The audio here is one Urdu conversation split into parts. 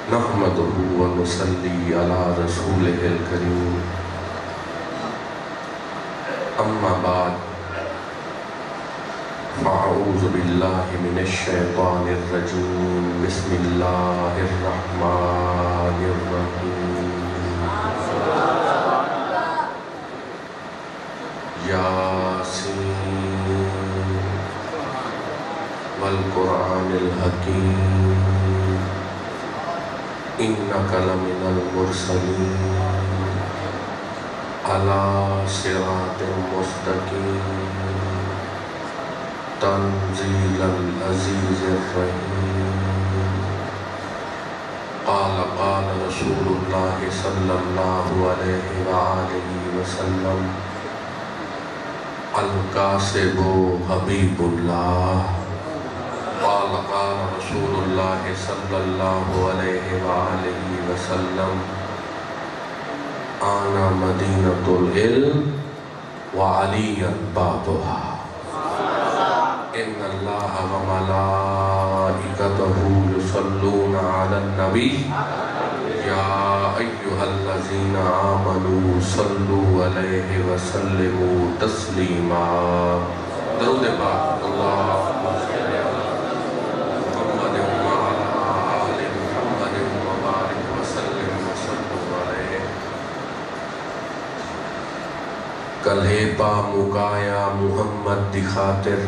نحمدہ و نصلی علی رسولہ الکریم اما بعد فاعوذ باللہ من الشیطان الرجیم بسم اللہ الرحمن الرحیم یاسین والقرآن الحکیم انک لمن المرسلین علی صراط مستقیم تنزیل العزیز الرحیم قال رسول اللہ صلی اللہ علیہ وآلہ وسلم القاسب حبیب اللہ قال رسول اللہ صلی اللہ علیہ وآلہ وسلم آنا مدینۃ العلم وعلی بابها ان اللہ وملائکتہ یصلون علی النبی یا ایہا الذین آمنوا صلوا علیہ وسلموا تسلیما درود پاک اللہم صلی علی محمد وعلی آل محمد وبارک وسلم وصلوا علیہ کلھے پا مکایا محمد دی خاطر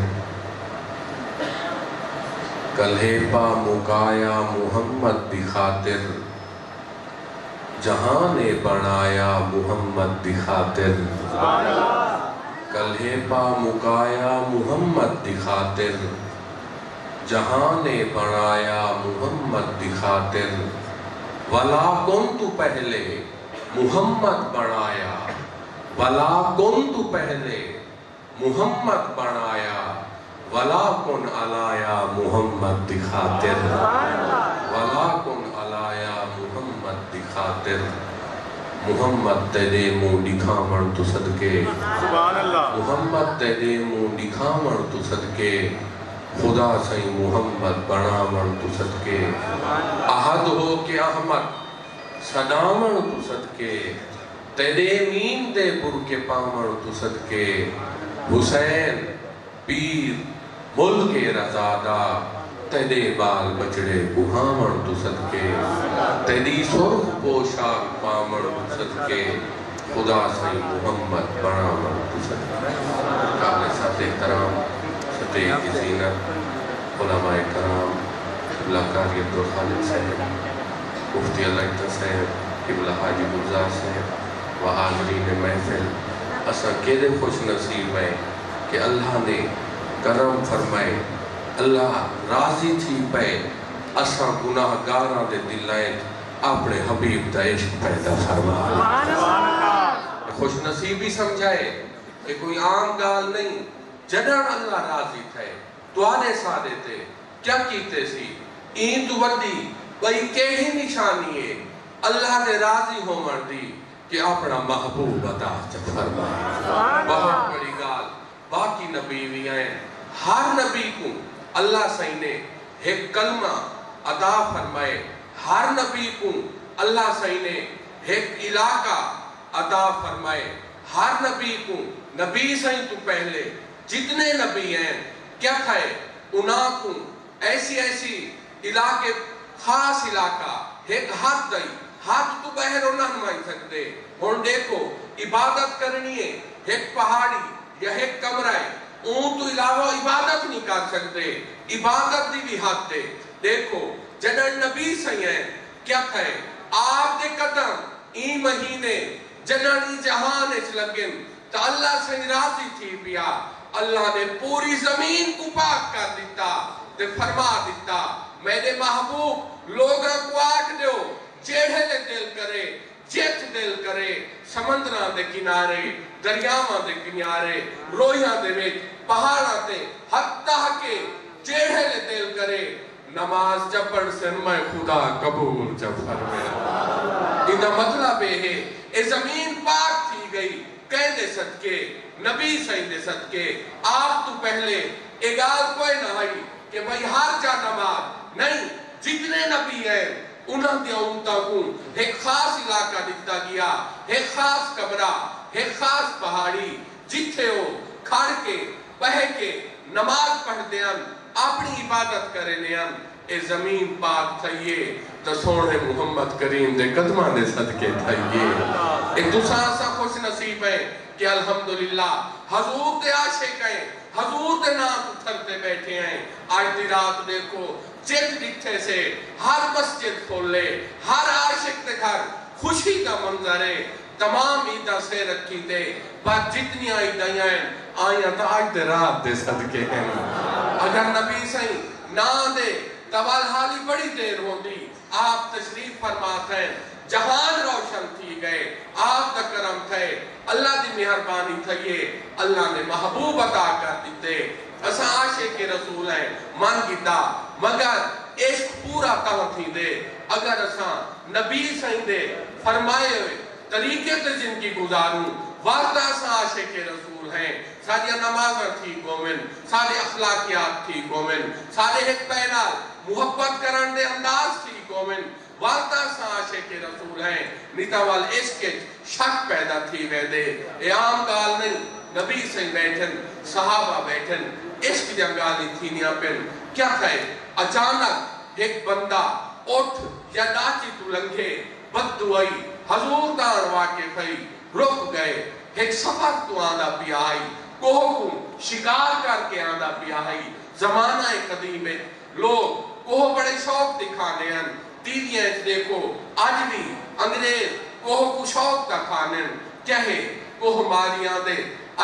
کلھے پا مکایا محمد دی خاطر جہاں نے بنایا محمد دی خاطر کلھے پا مکایا محمد دی خاطر جہاں نے بنایا محمد دی خاطر ولا کن تو پہلے محمد بنایا ولا کن تو پہلے محمد بنایا ولا کن علایا محمد دی خاطر ولا کن علایا محمد دی خاطر محمد تیرے منہ دکھاون تو صدقے محمد تیرے منہ دکھاون تو صدقے خدا سائیں محمد بناون تو صدقے احد ہو کہ احمد صداون تو صدقے تیرے مین دے برکے پاون تو صدقے حسین پیر ملک رضادہ تیرے بال بچڑے بہامن تو صدقے تیری سرخ پوشاک پامن تو صدقے خدا سائیں محمد بنامن تو صدقے قابل ساتھ احترام سطح کی زینت علماء کرام قبلہ قاری عبدالخالق صاحب مفتی اللہ صاحب قبلہ حاجی گلزار صاحب و حاضرین محفل اسا کیدے خوش نصیب ہے کہ اللہ نے کرم فرمائے اللہ راضی تھی پہ اساں گناہ گاراں دے دلائیں اپنے حبیب دا عشق پیدا فرمائے خوش نصیبی سمجھائے کہ کوئی عام گال نہیں جنان اللہ راضی تھے تو آنے سادے تھے کیا کیتے سی این تو وڈی بھئی کیڑی نشانی ہے اللہ نے راضی ہو مردی کہ اپنا محبوب عطا فرمائے بہت بڑی گال باقی نبی بھی آئیں ہر نبی کو اللہ سائیں نے ایک کلمہ عطا فرمائے ہر نبی کو اللہ سائیں نے ایک علاقہ عطا فرمائے ہر نبی کو نبی سائیں تو پہلے جتنے نبی ہیں کیا کھائے انہاں کو ایسی علاقے خاص علاقہ ایک ہاتھ دائی ہاتھ تو بہر انہاں نمائی سکتے ہون دیکھو عبادت کرنی ہے ایک پہاڑی یا ایک کمرہ ہے اون تو علاوہ عبادت نہیں کر سکتے عبادت دی بھی حد دے دیکھو جنر نبی سہی ہیں کیا کہے آپ دے قدم ای مہینے جنر ای جہان اس لگن تو اللہ سہی راضی تھی پیا اللہ نے پوری زمین کو پاک کر دیتا دے فرما دیتا میرے محبوب لوگاں کو آگ دیو جیڑے دے دل کرے جیت دل کرے سمندران دے کنارے دریاواں دے کنارے رویاں دے ویچ پہاڑاں دے حتیٰ کہ جیڑے لے دل کرے نماز جب پڑھ سنمائے خدا قبول جب فرمائے انہا مطلب ہے اے زمین پاک تھی گئی کہنے صدقے نبی سائن دے صدقے آپ تو پہلے اگال کوئی نہ آئی کہ بھئی ہر جا نماز نہیں جتنے نبی ہیں انہوں نے امتوں کو ایک خاص علاقہ دیتا گیا، ایک خاص کمرہ، ایک خاص پہاڑی جتھے ہو کھڑ کے بہ کے نماز پڑھ دیاں اپنی عبادت کرے دیاں۔ اے زمین پاک تھئیے تو سونے محمد کریم دے قدمہ دے صدقے تھئیے۔ اے تساں سا خوش نصیب ہے کہ الحمدللہ حضور دے عاشق ہیں، حضور دے نام اٹھلتے بیٹھے ہیں۔ آج دی رات دیکھو چٹ ڈٹھے سے ہر مسجد کھول لے، ہر عاشق دے گھر خوشی کا منظر ہے۔ تمام عیدہ سے رکھی دے بات جتنی عیدہ ہیں آئیاں تا آج دے رات دے صدقے ہیں۔ اگر نبی سائیں نہ دے توال حالی بڑی دیر ہوندی، آپ تشریف فرماتے ہیں، جہان روشن تھی گئے، آپ دا کرم تھے، اللہ دی مہربانی تھئیے، اللہ نے محبوب عطا کر دیتے۔ اسا عاشق رسول ہیں مان گیتا مگر عشق پورا تاں تھی دے اگر اسا نبی سائیں دے فرمائے ہوئے طریقے تے جن کی گزاروں وارتا اسا عاشق رسول ہیں۔ ساری نمازیں تھی گومن، ساری اخلاقیات تھی گومن، سارے ایک پینال محبت کرن دے انداز تھی گومن، وارتا اسا عاشق رسول ہیں۔ نیتاوال عشق شک پیدا تھی ویدے، اے عام گال نہیں، نبی سے بیٹھن، صحابہ بیٹھن، عشق جنگالی تھی نیا پن، کیا کہے؟ اچانک ایک بندہ اٹھ یا ناچی تو لنگے، بد دعائی، حضور دار واقف ہے، رک گئے، ایک سفر تو آندہ پی آئی، کوہ کو شکار کر کے آندہ پی آئی، زمانہ قدیم ہے، لوگ کوہ بڑے شوق دکھانے ہیں، تیریاں اس دیکھو، آج بھی انگریز کوہ کو شوق دکھانے ہیں، کہے کوہ ماریاں دے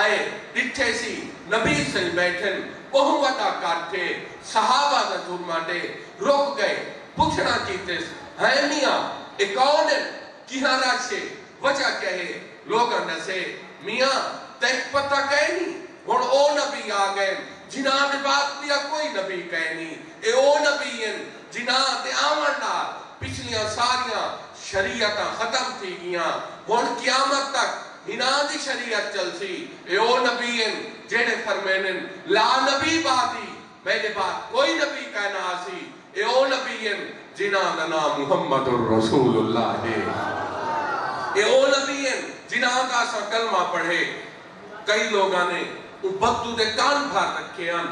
آئے ڈٹھے سی نبی سے بیٹھن کوہ وطا کاٹھے صحابہ دا جرمہ دے رک گئے پوچھنا چیتے ہیں میاں ایک کونن کیہاں راشے وجہ کہے لوگاں نسے میاں تیک پتہ کہے نہیں ہون او نبی آگئے جنہاں دے بات لیا کوئی نبی کہے نہیں اے او نبی ہیں جنہاں دے آمن نال پچھلیاں ساریاں شریعتاں ختم تھی گیاں ہون قیامت تک ہنان دی شریعت چل سی اے او نبی ہیں جنہیں فرمینن لا نبی بادی میرے بعد کوئی نبی کہنا آسی اے او نبی ہیں جنہاں دا نام محمد الرسول اللہ ہے اے او نبی ہیں جنہاں کا سا کلمہ پڑھے کئی لوگاں نے بدو دے کان بھار رکھے ہیں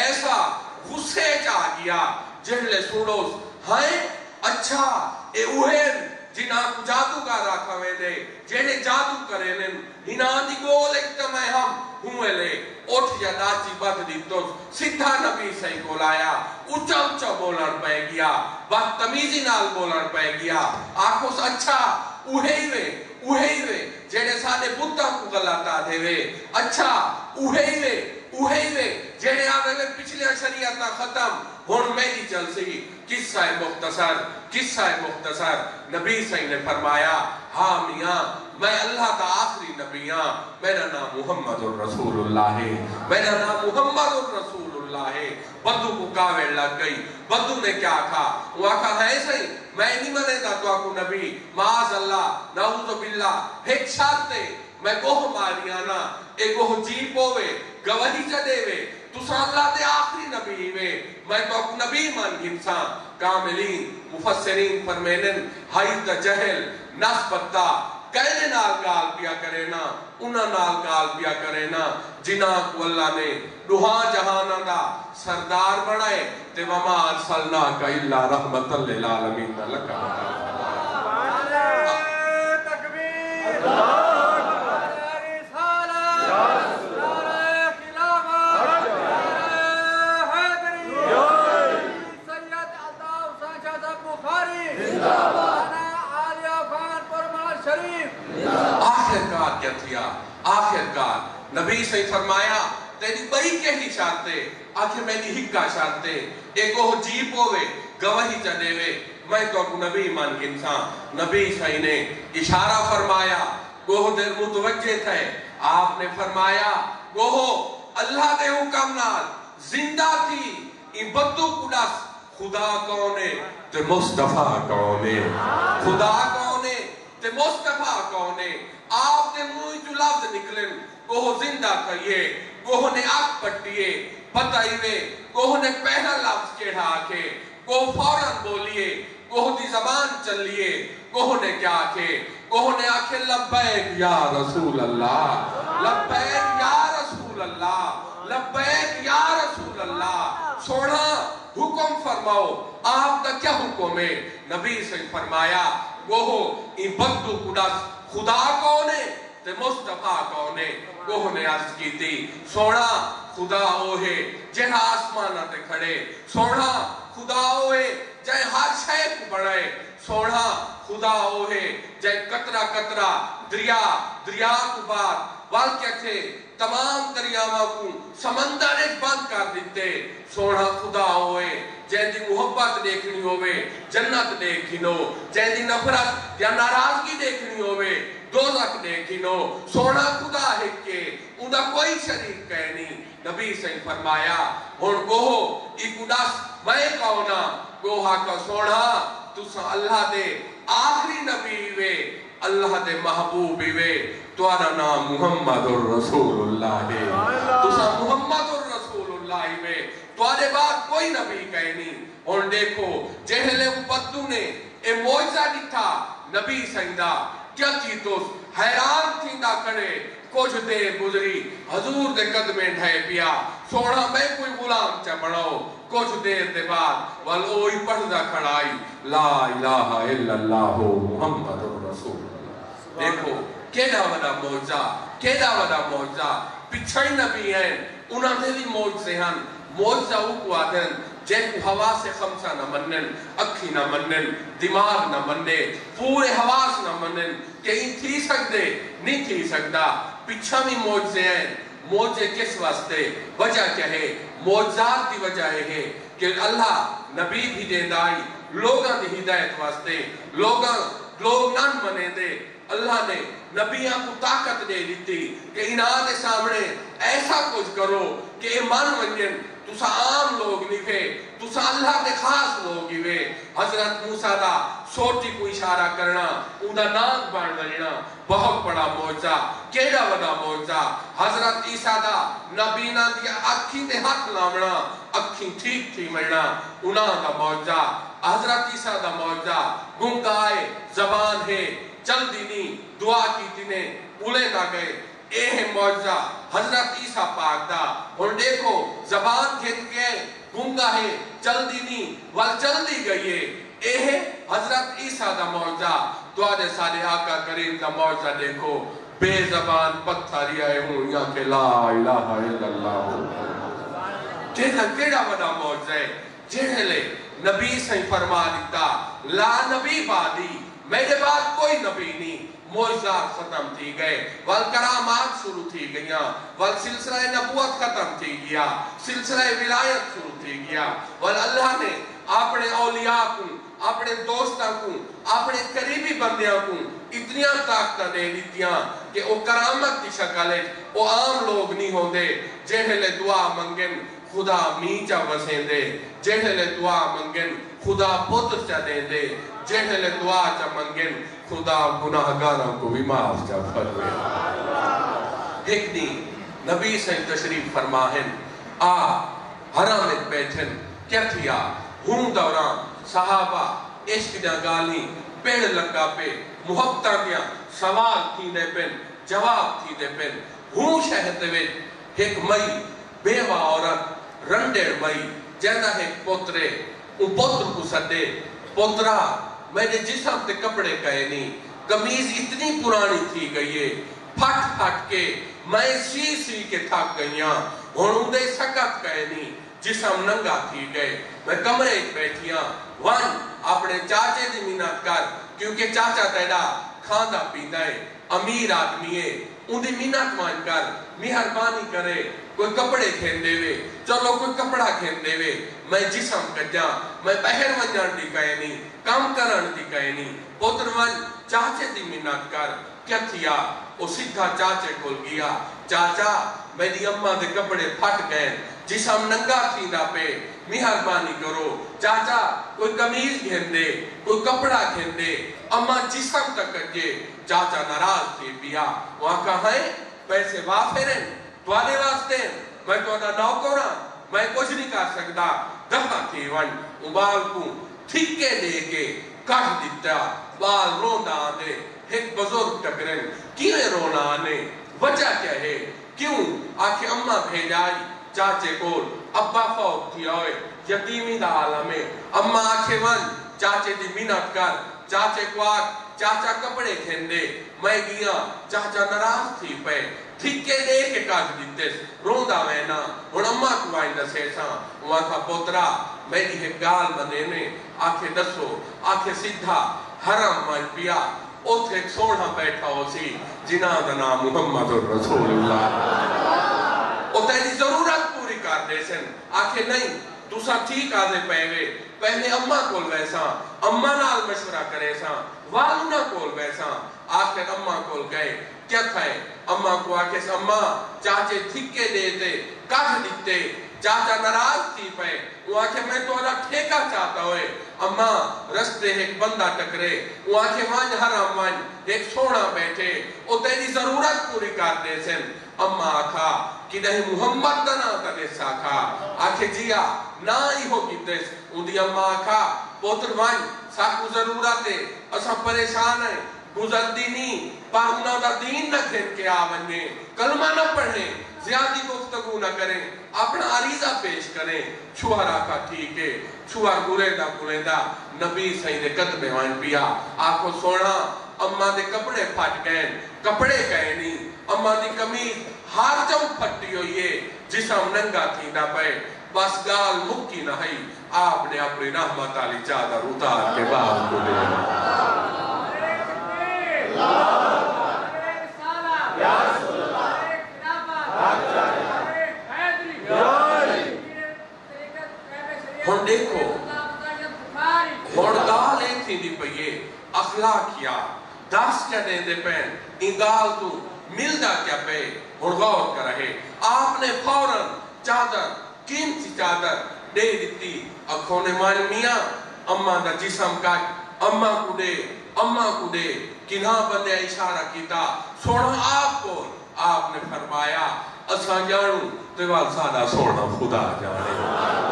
ایسا غصے چاہ گیا جہلے سوڑوس ہائیں اچھا اے اوہین جنہاں کو جادو کا رکھا ہوئے دے جنہیں جادو کرے لیں ہنان دی گول اکتمائے ہم ہوئے لے اٹھ یا ناچی بد دی تو سدھا نبی سے کو لایا اچھا اچھا بولن پہ گیا بدتمیزی نال بولن پہ گیا آنکھوں سے اچھا اوہے ہوئے جنہیں سانے بُدھا کو غلطہ دے وے اچھا اوہے ہوئے جنہیں آوے میں پچھلے شریعتہ ختم ہون میری چل سی قصہ مختصر نبی صلی نے فرمایا ہاں میاں میں اللہ کا آخری نبی ہاں میرا نام محمد الرسول اللہ ہے میرا نام محمد الرسول اللہ ہے بدو کو کاوڑ لگ گئی بدو نے کیا کہا وہ کہا ہے صحیح میں نہیں منے دا تو آکو نبی معاذ اللہ نعوذ باللہ ایک شرط ہے میں گوہ ماریانا ایک گوہ جیپ ہوئے گواہی چڑے ہوئے تو سا اللہ دے آخری نبی ہوئے میں تو اک نبی مان انسان کاملین مفسرین فرمینن ہائی تا جہل نسبتہ کہنے نال گال پیا کرے نا انہاں نال گال پیا کرے نا جنہاں کو اللہ نے دوہاں جہانہ دا سردار بنائے تے وما ارسلنا کا اللہ رحمت للعالمین لکا تکبیر کیا تھیا آخرکار نبی سے فرمایا تیری بڑی کہی شارتے آخر میں نے ہکا شارتے ایک وہ جیپ ہوئے گواہی چڑھے ہوئے میں تو نبی مان کے انسان نبی صحیح نے اشارہ فرمایا گوہ دیر متوجہ تھے آپ نے فرمایا گوہ اللہ دے حکم نال زندہ تھی ان بدو کڑاس خدا کونے تے مصطفیٰ کونے خدا کونے تے مصطفیٰ کونے آپ نے منہ جو لفظ نکلن کوہ زندہ کھئیے کوہ نے آگ پٹیے بتائیوے کوہ نے پہلا لفظ چڑھا کے کو فوراً بولیے کوہ دی زبان چلیے کوہ نے کیا آکھے کوہ نے آکھے لبیک یا رسول اللہ لبیک یا رسول اللہ لبیک یا رسول اللہ سوڑا حکم فرماؤ آپ کا کیا حکم ہے نبی سے فرمایا وہ این بدو کدس خدا کونے تے مصطفیٰ کونے وہ نے عرض کی تھی سوڑا خدا ہوئے جہاں آسمانہ تے کھڑے سوڑا خدا ہوئے جائے ہر شے کو بڑھائے سوڑا خدا ہوئے جائے قطرہ قطرہ دریا کو بات واقعہ تھے تمام دریاواں کو سمندر ایک بند کر دیتے سوڑا خدا ہوئے جائے دی محبت دیکھنی ہوئے جنت دیکھنو جائے دی نفرت یا ناراضگی دیکھنی ہوئے دوزخ دیکھنو سوڑا خدا ہے کہ انہا کوئی شریک کہنی نبی سے فرمایا ہون گوہو ایک اداس میں کہونا گوہا کا سوڑا تُسا اللہ دے آخری نبی ہوئے اللہ دے محبوب ہوئے تُوارا نام محمد الرسول اللہ ہے تُسا محمد الرسول اللہ ہوئے تُوارے بعد کوئی نبی کہنی اور دیکھو جہلے بدو نے اے موجزہ دکھا نبی سنگدہ کیا چیتوس حیران تھی نہ کرے کچھ دیر گزری حضور دے قدمیں ڈھائے پیا سوڑا میں کوئی غلام چا بڑھاؤ کچھ دیر دے بعد والوئی پڑھدہ کھڑائی لا الہ الا اللہ محمد الرسول اللہ دیکھو کیڑا وڈا موجزہ پچھائی نبی ہیں انہاں نے بھی موجزے ہیں موجزہ کو آدھن جے کو حواس خمسہ نہ منن اکھی نہ منن دماغ نہ مننے پورے حواس نہ منن کہیں تھی سکتے نہیں تھی سکتا پچھا بھی موجزے ہیں موجزے کس واسطے وجہ کیا ہے موجزات دی وجہ ہے کہ اللہ نبی بھی دے دائی لوگاں دی ہدایت واسطے لوگ نہ منے دے اللہ نے نبیاں کو طاقت دے دیتی کہ انہاں دے سامنے ایسا کچھ کرو کہ ایمان ونجن تُسا عام لوگ نہیں تھے تُسا اللہ دے خاص لوگ ہی وے حضرت موسیٰ دا سوٹی کو اشارہ کرنا اندھا ناک بان لینا بہت بڑا موجزہ کیڑا بڑا موجزہ حضرت عیسیٰ دا نبینا دیا اکھیں دے ہاتھ لامنا اکھیں ٹھیک تھی مرنا انہاں دا موجزہ حضرت عیسیٰ دا موجزہ گنگا آئے زبان ہے چل دینی دعا کی تینے اولے نہ گئے اے ہے موجزہ حضرت عیسیٰ پاک دا اور دیکھو زبان کھت کے گنگا ہے چل دینی وال چل دی گئی ہے اے ہے حضرت عیسیٰ دا موجزہ دعا سارے آقا کریم دا موجزہ دیکھو بے زبان پتھر آئے ہوں یا کہ لا الہ الا اللہ کیڑا بڑا موجزہ ہے جہلے نبی سے فرما دیتا لا نبی بادی میرے بعد کوئی نبی نہیں موجزات ختم تھی گئے والکرامات شروع تھی گئیاں والسلسلہ نبوت ختم تھی گیا سلسلہ ولایت شروع تھی گیا واللہ نے اپنے اولیاء کو اپنے دوستوں کو اپنے قریبی بندیاں کو اتنیاں طاقتیں دے دیتیاں کہ وہ کرامت کی شکل ہے وہ عام لوگ نہیں ہوندے جہلے دعا منگن خدا میچا وسیں دے جہلے دعا منگن خدا پتر چا دے دے جہلے دعا چا منگن خدا گناہگاروں کو بھی معاف چا فرمے ایک دن نبی سے تشریف فرماہن حرام ایک بیٹھن کیا تھیا ہوں دوران صحابہ عشق دیا گالی پیڑ لگا پہ محبتہ دیا سوال تھی دے پن جواب تھی دے پن ہوں شہد دے ایک مئی بیوہ عورت رنڈیڑ مئی جیدہ ایک پوترے ان پوتر کو سدے پوترہ میں نے جسم تے کپڑے کہے نہیں کمیز اتنی پرانی تھی گئی ہے پھٹ پھٹ کے میں سی کے تھک گئیاں ہونوں دے سکت کہے نہیں جسم ننگا تھی گئے میں کمرے ایک بیٹھیاں وان اپنے چاچے دی منت کر کیونکہ چاچا تیڑا کھاندہ پیندہ ہے امیر آدمی ہے ان دی منت مان کر مہربانی کرے کوئی کپڑے کھین دے وے چلو کوئی کپڑا کھین دے وے میں جسم کجاں میں بہر منجان دی کہے نہیں کام کرن دی کہے نہیں پوتر من چاچے دی منت کر کیا تھیا وہ سدھا چاچے کھول گیا چاچا میری اممہ دے کپڑے پھٹ گئے جسم ننگا تھی نہ پہ مہربانی کرو چاچا کوئی کمیز گھن دے کوئی کپڑا گھن دے اممہ جسم تک کجے چاچا ناراض تھی پیا وہاں کہا ہے پیسے وافرن توالے واسطے میں تو نہ نوکرا میں کچھ نہیں کر سکتا دفع تھی ون بال کو تھکے دے کے کٹ دیتا بال رونا آنے ایک بزرگ ٹکرن کیوں رونا آنے وجہ کیا ہے کیوں آکھے اممہ بھیجائی چاچے کول ابا فوق تھی ہوئے یتیمی دا عالمے اممہ آکھے ون چاچے دی منت کر چاچے کو آکھ چاچا کپڑے کھندے میں گیا چاچا نراز تھی پہ تھکے دے کے کاج دیتیس روندہ وینا اور اممہ کو آئی دسیساں وہاں تھا پوترا میری ہے گال منے آکھے دسو آکھے سدھا حرم مائن پیا اوتھ ایک سوڑا بیٹھا ہو سی جنہ دا نام محمد الرسول اللہ او تیری ضرورت پوری کر دے سن آکھے نہیں تو سا ٹھیک آدھے پہلے اممہ کول ویسا اممہ نال مشورہ کرے سا والونہ کول ویسا آخر اممہ کول گئے کیا تھائے اممہ کو آکھے سا اممہ چاچے تھکے دیتے کٹ دیتے چاچا نراز تھی پہ وہ آکھے میں تو اللہ ٹھیکہ چاہتا ہوئے اممہ رستے ایک بندہ ٹکرے وہ آکھے وانج حرام وانج ایک سونا بیٹھے او تیری ضرورت پوری کر دے سن اممہ آکھا کہ نہیں محمد دنا تنے ساکھا آکھے جیا نا ہی ہو کی دیس ان دی اممہ آکھا پوتر وانج ساکھو ضرورت ہے اسا پریشان ہے گزر دینی پر انہاں دا دین نہ کھین کے آوننے کلمہ نہ پڑھیں زیادی گفتگو نہ کریں اپنا عریضہ پیش کریں چھوہر آکھا ٹھیک ہے چھوہر گریدہ گریدہ نبی سہی دے قدمے وائن پیا آکھو سونا اممہ دے کپڑے پھٹ گئے کپڑے گئے نہیں اممہ دی کمیز ہار چم پھٹی ہوئی ہے جسم ننگا تھی نہ پہ بس گال مکی نہ ہی آپ نے اپنی رحمت علی چادر اتار کے باپ کو دے ہن دیکھو ہن گال ایک تھی دی پئیے اخلاق کیا دس کیا دے دے پین ان گال تو ملدہ کیا پہ ہن غور کر رہے آپ نے فوراں چادر قیمتی چادر دے دیتی اکھوں نے مان میاں اممہ دا جسم کٹ اممہ کو دے کنہا بندے اشارہ کیتا سونا آپ نے فرمایا اساں جانو تیوال سادہ سونا خدا جانے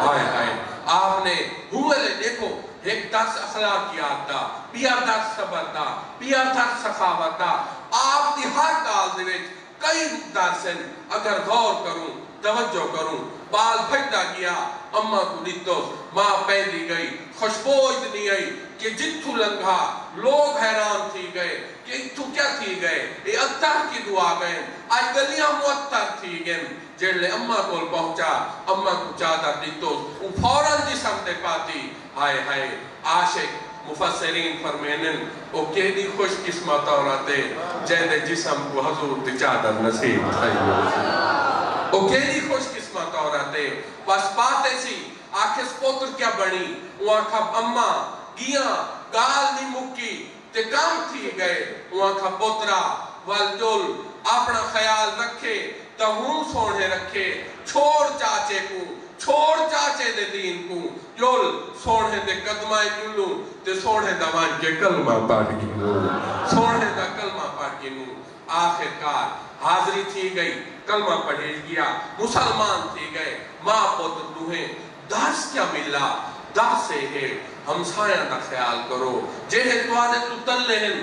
آئے آئے آپ نے ہوئے لے دیکھو ایک درس اخلاقیات دا پیا درس صبر دا پیا درس سخاوت دا آپ دی ہر گال دے وچ کئی درسن اگر غور کروں توجہ کروں بال بھجدہ گیا اممہ کو دیتو ماں پہلی گئی خوشبو اتنی گئی کہ جتھو لنگا لوگ حیران تھی گئے کہ تو کیا تھی گئے یہ اتر کی دعا گئے آج گلیاں معطر تھی گئے جیڑے اممہ کو پہنچا اممہ کو چادر دیتو فوراں جسم دے پاتی ہائے ہائے عاشق مفسرین فرمینن او کہنی خوش قسمت عورتے جیدے جسم کو حضور دی چادر نصیب تھائی او کہنی خوش قسمت عورتے بس پاتے سی آکھے سپوتر کیا بنی وہاں کھا اممہ گیا گال نہیں مکی تے کام تھی گئے وہاں کھا پوترا والجول اپنا خیال رکھے تہوں سونے رکھے چھوڑ چاچے کو چھوڑ چاچے دے دین کو جول سونے دے قدمہ جلو تے سونے دا وان کے کلمہ پاڑ گنو سونے دا کلمہ پاڑ گنو آخر کار حاضری تھی گئی کلمہ پڑھے گیا مسلمان تھی گئے ماں پوتر دوہیں درس کیا ملا درس سے ہے ہم سایاں دا خیال کرو جہے تو آنے تو تلے ہیں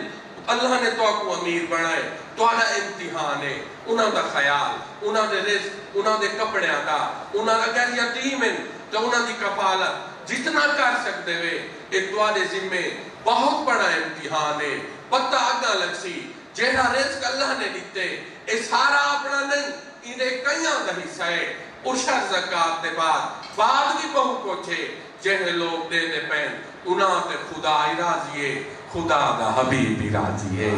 اللہ نے تو کو امیر بنائے تو آنا امتحان ہے انہاں دا خیال انہاں دے رزق انہاں دے کپڑے دا انہاں اگر یتیم ہیں تو انہاں دی کفالت جتنا کر سکتے ہوئے ایک تو آنے ذمہ بہت بڑا امتحان ہے پتہ آگا لگ سی جہاں رزق اللہ نے دیتے اے سارا اپنا نہیں انہیں کئیاں دا حصہ ہے اشار زکاة دے بعد بھی بہو کو چھے جہے لوگ دے دے پین انہاں تے خدا ہی راضی ہے خدا دا حبیب ہی راضی ہے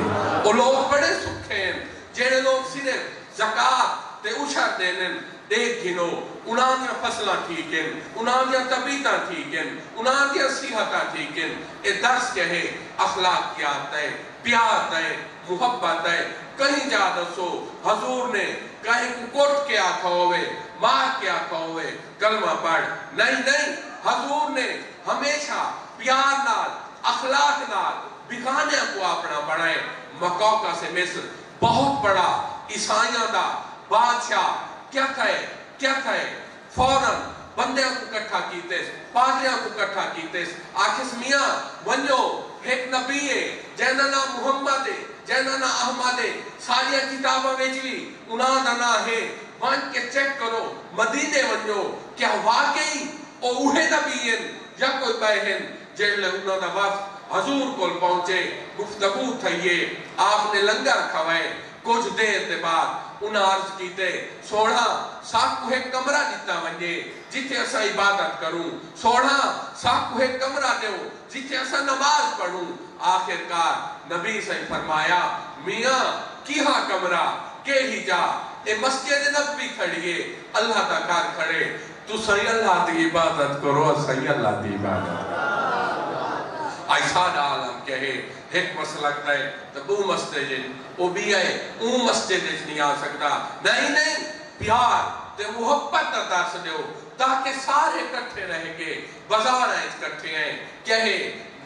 وہ لوگ بڑے سکھیں جہے لوگ صرف زکاة تے اشار دینن دیکھ گنو انہاں دیا فصلہ ٹھیکن انہاں دیا طبیعتہ ٹھیکن انہاں دیا صحتہ ٹھیکن اے درس کیا ہے اخلاقیات ہے پیار ہے محبت ہے کہیں جا دسو حضور نے کہیں کو کوٹ کے آکھا ہوئے مار کے آکھا ہوئے کلمہ پڑھ نہیں حضور نے ہمیشہ پیار نال اخلاق نال بگانے کو اپنا بڑھائے مکوکا سے مصر بہت بڑا عیسائیاں دا بادشاہ کیا کہے فوراً بندیاں کو کٹھا کیتے پادریاں کو کٹھا کیتے آکھس میاں ونجو ایک نبی ہے جینا نا محمد ہے جینا نا احمد ہے ساریاں کتابہ ویجوی انہاں دنا ہے وان کے چیک کرو مدینے ونجو کیا واقعی او اوہے نبی ہیں یا کوئی بہن جیڑ لے انہوں نے وقت حضور کو پہنچے گفتگو تھئیے آپ نے لنگر کھوائے کچھ دیر دے بعد انہاں عرض کیتے سوڑا ساکو ایک کمرہ دیتا ونجے جیتے اسا عبادت کروں سوڑا ساکو ایک کمرہ دیو جیتے اسا نماز پڑھوں آخرکار نبی سے فرمایا میاں کیہاں کمرہ کے ہی جا اے مسجد نبی کھڑیے اللہ دا کار کھڑے تو صحیح اللہ دی عبادت کرو صحیح اللہ دی عبادت ایسا عالم کہے ایک مسلک دے تو وہ مسجد وہ بھی ہے وہ مسجد نہیں آ سکتا نہیں پیار تے محبت درس دیو تاکہ سارے کٹھے رہ کے بازار اکٹھے ہیں کہے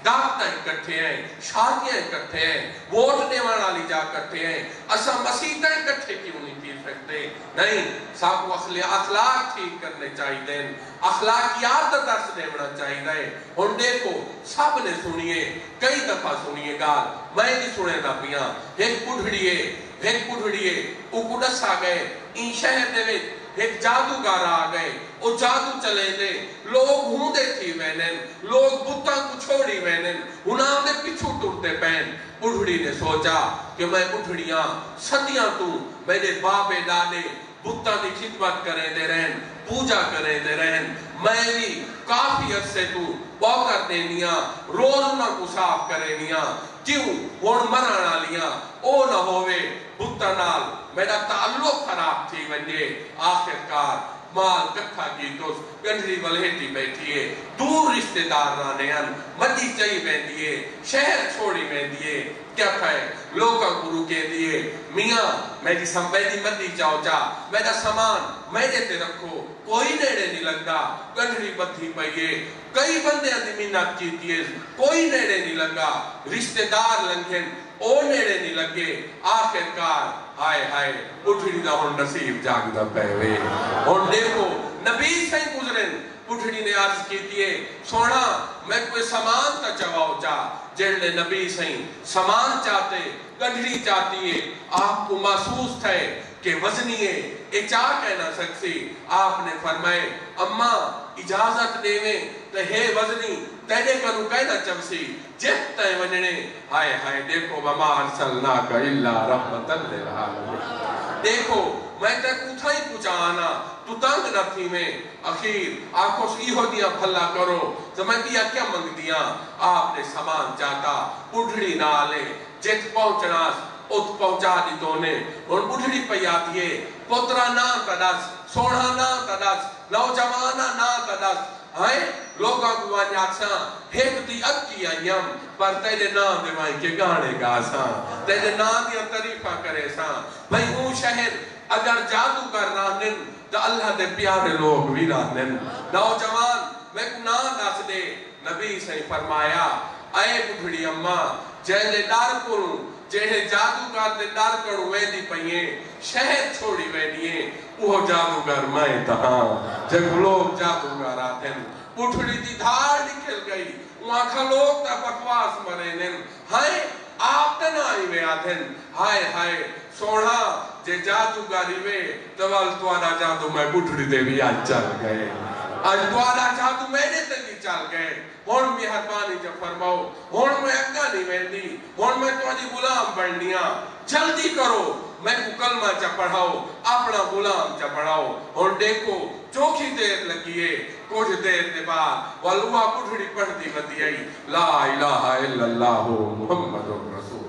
دعوتیں اکٹھے ہیں شادیاں اکٹھے ہیں ووٹ دیوان والی جا اکٹھے ہیں اسا مسیحیں اکٹھے کیوں نہیں پیر سکتے نہیں ساکو اخلاق ٹھیک کرنے چاہیے اخلاقیات درس دیونا چاہیے ہن دیکھو سب نے سنیے کئی دفعہ سنیے گال میں نہیں سنے دا پیاں ایک بڑھڑیے او کو دسا گئے این شہر دے وچ ایک جادوگر آ گئے او جادو چلے دے لوگ ہوندے تھی وینن لوگ بتاں کو چھوڑی وینن انہاں دے پیچھو ٹرتے پین بڑھڑی نے سوچا کہ میں بڑھڑیاں صدیاں تو میرے باپے دادے بتاں دی خدمت کریں دے رہن پوجا کریں دے رہن میں بھی کافی عرصے تو پوکر دینیاں روز انہاں کو صاف کرینیاں کیوں ہون مرانا لیاں او نہ ہوئے بتاں نال میرا تعلق خراب تھی ونجے آخرکار مال کٹھا کی تو گنڈری والہیٹی بیٹھیے دور رشتہ دار رانے ان مدی چاہی بیندیے شہر چھوڑی بیندیے کیا کھائے لوگاں گروہ کے دیئے میاں میری سمبیدی مدی چاہو چا میرا سامان میرے تے رکھو کوئی نیڑے نہیں لگا گنڈری بدھی پئیے کئی بندے اندمینات کیتیے کوئی نیڑے نہیں لگا رشتہ دار لنگھن او نیڑے نہیں لگے آخرکار ہائے ہائے اٹھڑی دا ہون نصیب جاگ دا پہوے ہون دیکھو نبی سے گزرن اٹھڑی نے عرض کیتیے سونا میں کوئی سامان تا چواؤ چا جڑلے نبی سے سامان چاہتے گنڈری چاہتی ہے آپ کو محسوس تھے کہ وزنی ہے اے چاہ کہنا سکسی آپ نے فرمائے اماں اجازت دیویں تو ہے وزنی تیرے کنو کہنا چمسی جت تے وننے ہائے ہائے دیکھو وما ارسلناک الا رحمتا للعالمین دیکھو میں تے کتھا ہی پوچھا آنا تو تنگ نہ تھی میں اخیر آنکھوں سے ایہو دیا پھلا کرو تو میں دیا کیا منگ دیا آپ نے سامان چاہتا بڑھڑی نہ آلے جت پہنچناس ات پہنچا دی تونے ان بڑھڑی پیا دیئے پترہ نا تدس سوڑھا نا تدس نوجوانا نا تدس ہائے لوگاں کو آنیاکساں ہیک دی اکی آئیم پر تیرے نام دے مائیں کے گانے گا ساں تیرے نام دیا طریفہ کرے ساں بھئی اون شہر اگر جادو کر رہنن تو اللہ دے پیارے لوگ بھی رہنن نوجوان میں کو نام دس دے نبی سے فرمایا اے بڑھڑی اماں جہلے ڈار کروں جہلے جادوگر دے ڈار کروں ویدی پئیے شہر چھوڑی ویدیے وہ جادوگر میں تہاں جب لوگ جادوگر آتے ہیں بڑھڑی دی دھار نکل گئی وہاں کھا لوگ تا بکواس مرینن ہائے آپ تے نہ آئی میں آتے ہیں ہائے ہائے سوڑا جے جادوگاری میں توال توارا جادو میں بڑھڑی دے بھی آج چل گئے آج توارا جادو میں نے تے بھی چل گئے ہون مہربانی جب فرماؤ ہون میں اگا نہیں ویندی ہون میں تو آجی غلام بڑھنیاں جلدی کرو میں کو کلمہ چا پڑھاؤ اپنا غلام چا پڑھاؤ ہون دیکھو چوکھی دیر لگیے کچھ دیر دے بعد والوہ بڑھڑی پڑھ دی بدی آئی لا الہ الا اللہ محمد رسول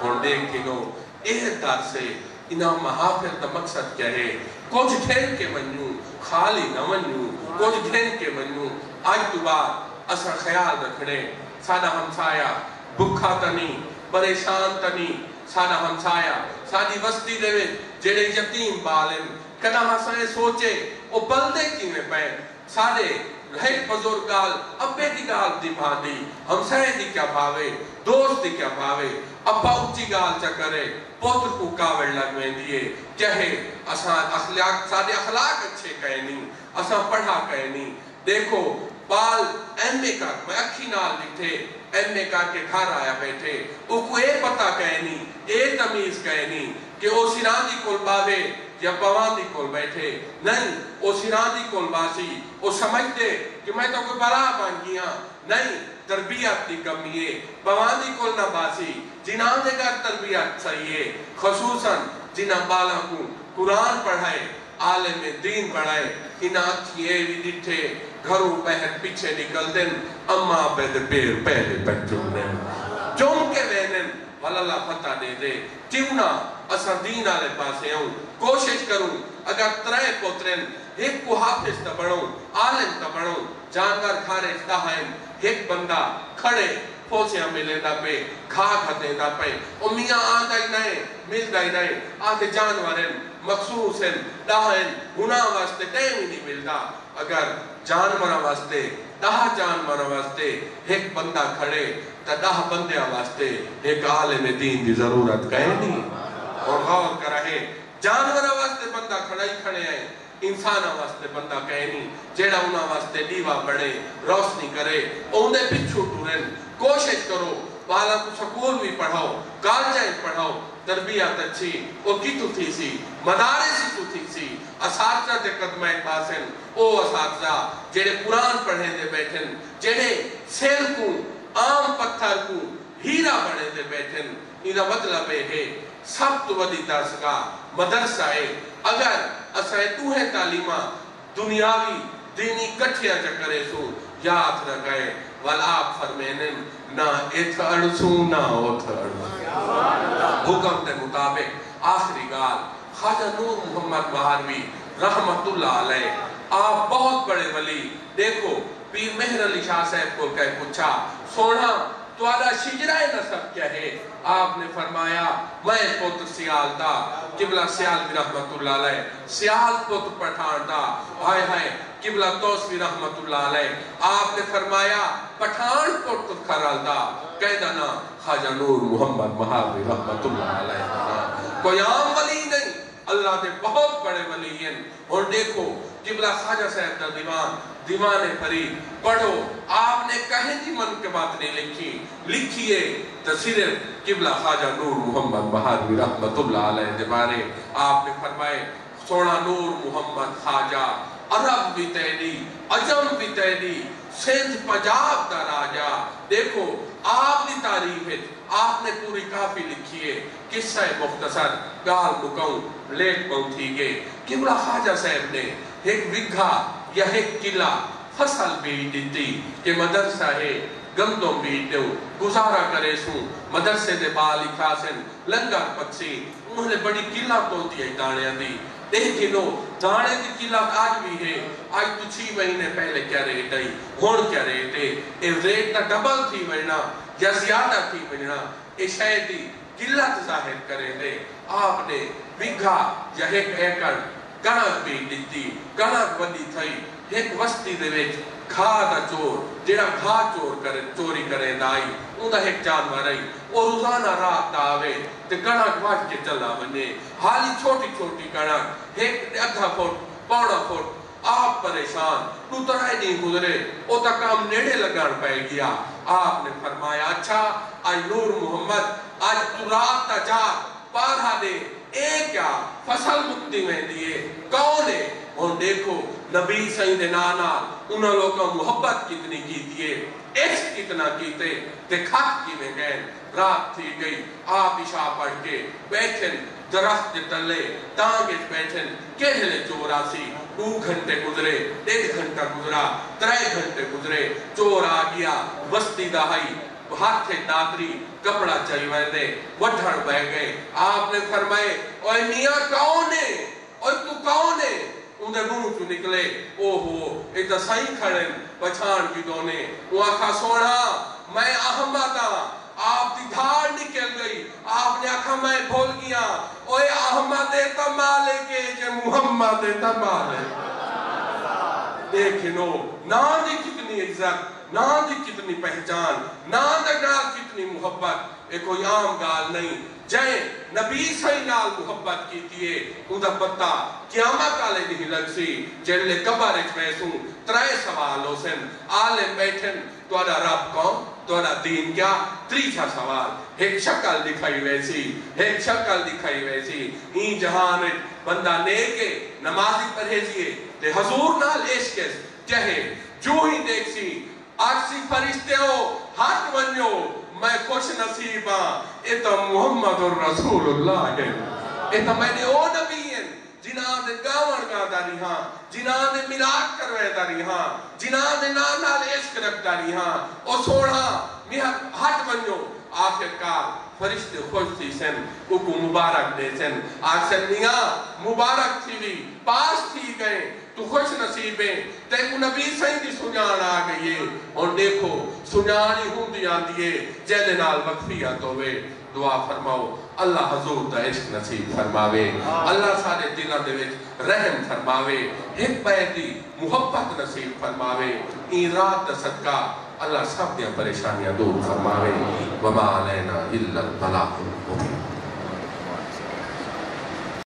ہون دیکھی گو احتار سے انہا محافر دا مقصد کیا ہے کچھ دھین کے منیوں خالی نہ منیوں کچھ دھین کے منیوں آج تو بعد اثر خیال رکھنے سادہ ہمسایا بکھا تنی پریشان تنی سادہ ہمسایا سادی وستی دے جڑے یتیم بالن کنا ہسائے سوچے او بلدے کی میں پہن سادے ایک بزرگال ابے دی گال دی بھاندی ہمسائے دی کیا بھاوے دوست دی کیا بھاوے ابا اچھی گال چا کرے پوتر کو کاوڑ لگ میں دیئے چاہے اساں اخلاق سادے اخلاق اچھے کہے نہیں اساں پڑھا کہے نہیں دیکھو بال ایم اے کا میں اکھی نال لکھے ایم اے کا کے گھر آیا بیٹھے او کو اے پتہ کہے نہیں اے تمیز کہے نہیں کہ او سیران دی کول باوے یا پوان دی کول بیٹھے نہیں او سیران دی کول باسی او سمجھ دے کہ میں تو کوئی بڑا بن گیا نہیں تربیت دی کمی ہے پوان دی کول نہ باسی جنہاں دے گھر تربیت صحیح ہے خصوصاً جنہاں بالا کو قرآن پڑھائے عالم دین بڑھائے انہاں کھیے بھی ڈٹھے گھروں پہن پیچھے نکل دن اما پید پیر پہلے پہنچوں دن جون کے وینن واللہ فتح دے دے کیوں نہ اسا دین آلے پاسے ہوں کوشش کروں اگر ترائے پوترین ایک کو حافظ تا بڑھوں عالم تا بڑھوں جانور کھارے اتہائیں ایک بندہ کھڑے پوچھے ملے دا پہ کھا کھتے دا پہ امیاں آن دائی نائے مل دائی نائے آتے جانورین مخصوص ہیں دہائیں گناہ واسطے ٹائم ہی نہیں ملتا اگر جانورہ واسطے دہا جانورہ واسطے ایک بندہ کھڑے تا دہا بندے واسطے ایک عالم دین دی ضرورت کہیں نہیں اور غور کر رہے جانورہ واسطے بندہ کھڑائی کھڑے ہیں انسانہ واسطے بندہ کہیں نہیں جیڑا انہاں واسطے دیوہ بڑھے روشنی کرے اوندے پچھو ٹورن کوشش کرو بالا کو سکول بھی پڑھاؤ کالجائیں پڑھاؤ تربیت اچھی او کی تو تھی سی مدارسی تو تھی سی اساتذہ دے قدمہ پاسن او اساتذہ جیڑے قرآن پڑھیں دے بیٹھن جیڑے سیل کو عام پتھر کو ہیرا بڑھیں دے بیٹھن انہا مطلب ہے سب تو ودی درس کا مدرسہ ہے اگر اسائے تو ہے تعلیمہ دنیاوی دینی کٹھیا چکرے سو یاد نہ گئے والآب فرمینن نہ ایتھ اڑسوں نہ اوتھ اڑسوں حکم دے مطابق آخری گال خواجہ نور محمد مہاروی رحمت اللہ علیہ آپ بہت بڑے ولی دیکھو پیر مہر علی شاہ صاحب کو کہہ پوچھا سونا توالا شجرہ نصب کیا ہے آپ نے فرمایا میں پوت سیال دا قبلہ سیال بھی رحمت اللہ علیہ سیال پوت پٹھان دا آئے ہائے قبلہ توسوی رحمت اللہ علیہ آپ نے فرمایا پٹھان پوت کھرال دا قیدہ نا خواجہ نور محمد مہاروی رحمت اللہ علیہ کوئی عام ولی نہیں اللہ دے بہت بڑے ولی ہیں اور دیکھو قبلہ خواجہ صاحب دا دیوان فرید پڑھو آپ نے کہیں دی من کے بات نہیں لکھیے تو صرف قبلہ خواجہ نور محمد مہاروی رحمت اللہ علیہ دے بارے آپ نے فرمائے سونا نور محمد خواجہ عرب بھی تیلی عجم بھی تیلی سندھ پنجاب دا راجہ دیکھو آپ دی تعریف ہے آپ نے پوری کافی لکھی ہے قصہ مختصر گال مکاؤں لیٹ پاؤں تھی گئے قبلہ خواجہ صاحب نے ایک وگھا یا ایک قلعہ فصل بھی دیتی کہ مدرسہ ہے گندم بھی دیو گزارا کرے سوں مدرسے دے بالی کھاسن لنگر پکسی انہوں نے بڑی قلعہ توتی ہے دانیاں دی لیکنو دانے دی قلعہ آج بھی ہے آج تو 6 مہینے پہلے کیا ریٹ آئی ہون کیا ریٹ ہے اے ریٹ نا ڈبل تھی ورنہ یا زیادہ تھی ورنہ اے شاید دی قلعہ ظاہر کریں دے آپ نے وگھا یا ایک ایکڑ کنک بھی دیتی کنک ودی تھئی ایک وستی دے ویچ گھا دا چور جیڑا گھا چوری کریں دائی اون دا ایک جانور آئی اور روزانہ رات دا آوے تے کنک واج کے چلا بنے حالی چھوٹی چھوٹی کنک ایک ادھا فٹ پونا فٹ آپ پریشان تو ترائے نہیں گزرے او تا کام نیڑے لگان پہ گیا آپ نے فرمایا اچھا آج نور محمد آج تو رات تا جا پارہا دے ایک کیا فصل مکتی میں دیئے کون ہے اور دیکھو نبی سعید نانا انہوں لوگوں محبت کتنی کی دیئے عشق کتنا کیتے دکھات کی میں گئے رات تھی گئی آپ عشاء پڑھ کے بیٹھن درخت تلے تانگے بیٹھن کہلے چورا سی 2 گھنٹے گزرے 1 گھنٹہ گزرا 3 گھنٹے گزرے چور آ گیا بستی دہائی ہاتھ دادری کپڑا چاہیے دے وڈھڑ بہ گئے آپ نے فرمائے اوہ میاں کون ہے اوہ تو کون ہے اندھے منہ تو نکلے اوہو ایک دسائیں کھڑن پچھان کی دونے وہ آکھا سونا میں احمد ہاں آپ دی دھار نکل گئی آپ نے آکھا میں بھول گیا اوہ احمد تمالے کے جے محمد تمالے دیکھنو نام دی کتنی عزت نام دی کتنی پہچان نام دی کتنی محبت یہ کوئی عام گال نہیں جائیں نبی صحیح نال محبت کی تیے اندھا پتہ قیامت آلے نہیں لگ سی جنلے قبر اچ ویسوں 3 سوال ہو سن آلے بیٹھن توڑا رب کون توڑا دین کیا 3 سوال ایک شکل دکھائی ویسی این جہان بندہ نیکے نمازی پرہیزیے تے حضور نال عشق چہے جو ہی دیکھ سی آکسی فرشتے ہو ہاتھ ونیو میں خوش نصیب ہاں یہ تو محمد الرسول اللہ ہے یہ تو میں نے او نبی ہیں جنہاں دے گاون گا داری ہاں جنہاں دے ملاک کروے داری ہاں جنہاں دے نانال عشق رکھ داری ہاں او سوڑا ہاتھ ونیو آخرکار فرشتے خوش تھی سن کو مبارک دے سن آکسن میاں مبارک تھی بھی پاس تھی گئے تو خوش نصیبیں تے کو نبی صحیح دی سنیان آ گئی ہے اور دیکھو سنیانی ہوں دیاں دیئے جیلے نال مغفیت ہوئے دعا فرماؤ اللہ حضور دا عشق نصیب فرماوے اللہ سارے دلہ دے وچ رحم فرماوے ایک بیدی محبت نصیب فرماوے این رات دا صدقہ اللہ سب دیاں پریشانیاں دور فرماوے وما علینا الا البلاغ المبین